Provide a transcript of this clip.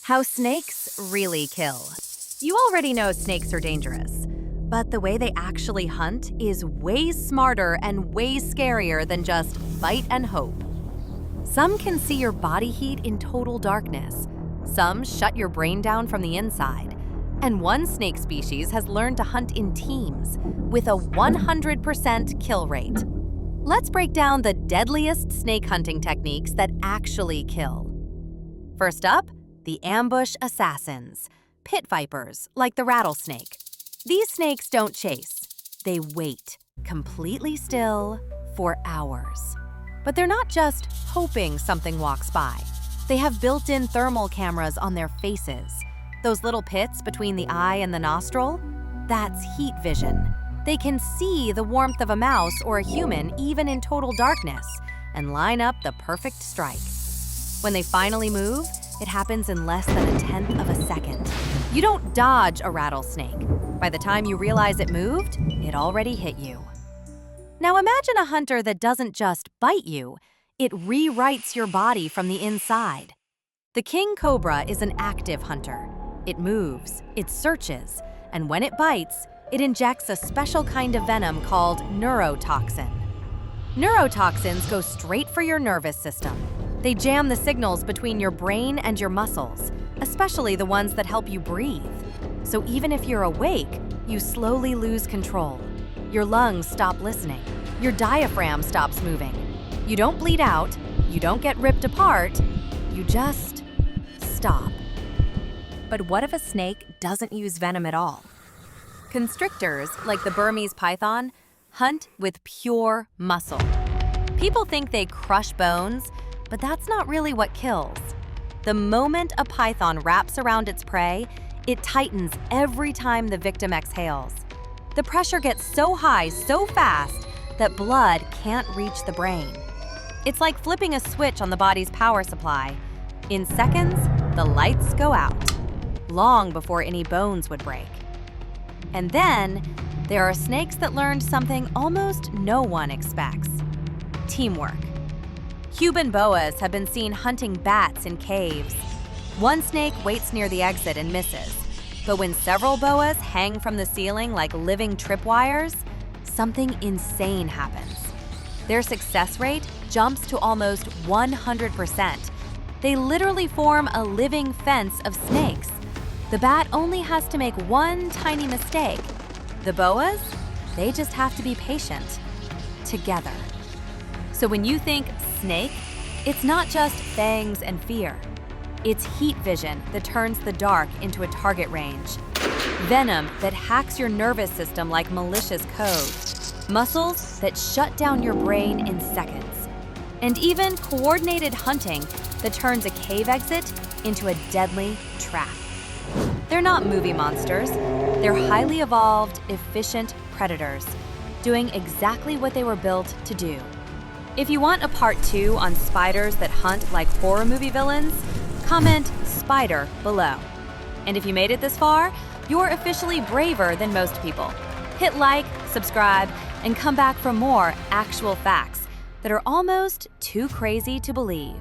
How snakes really kill. You already know snakes are dangerous, but the way they actually hunt is way smarter and way scarier than just bite and hope. Some can see your body heat in total darkness. Some shut your brain down from the inside. And one snake species has learned to hunt in teams with a 100% kill rate. Let's break down the deadliest snake hunting techniques that actually kill. First up, the ambush assassins, pit vipers like the rattlesnake. These snakes don't chase. They wait, completely still, for hours. But they're not just hoping something walks by. They have built-in thermal cameras on their faces. Those little pits between the eye and the nostril? That's heat vision. They can see the warmth of a mouse or a human even in total darkness and line up the perfect strike. When they finally move, it happens in less than 1/10 of a second. You don't dodge a rattlesnake. By the time you realize it moved, it already hit you. Now imagine a hunter that doesn't just bite you, it rewrites your body from the inside. The King Cobra is an active hunter. It moves, it searches, and when it bites, it injects a special kind of venom called neurotoxin. Neurotoxins go straight for your nervous system. They jam the signals between your brain and your muscles, especially the ones that help you breathe. So even if you're awake, you slowly lose control. Your lungs stop listening. Your diaphragm stops moving. You don't bleed out. You don't get ripped apart. You just stop. But what if a snake doesn't use venom at all? Constrictors, like the Burmese python, hunt with pure muscle. People think they crush bones, but that's not really what kills. The moment a python wraps around its prey, it tightens every time the victim exhales. The pressure gets so high so fast that blood can't reach the brain. It's like flipping a switch on the body's power supply. In seconds, the lights go out, long before any bones would break. And then, there are snakes that learned something almost no one expects: teamwork. Cuban Boas have been seen hunting bats in caves. One snake waits near the exit and misses. But when several boas hang from the ceiling like living tripwires, something insane happens. Their success rate jumps to almost 100%. They literally form a living fence of snakes. The bat only has to make one tiny mistake. The boas, they just have to be patient. Together. So when you think snake, it's not just fangs and fear. It's heat vision that turns the dark into a target range. Venom that hacks your nervous system like malicious code. Muscles that shut down your brain in seconds. And even coordinated hunting that turns a cave exit into a deadly trap. They're not movie monsters. They're highly evolved, efficient predators, doing exactly what they were built to do. If you want a part 2 on spiders that hunt like horror movie villains, comment spider below. And if you made it this far, you're officially braver than most people. Hit like, subscribe, and come back for more actual facts that are almost too crazy to believe.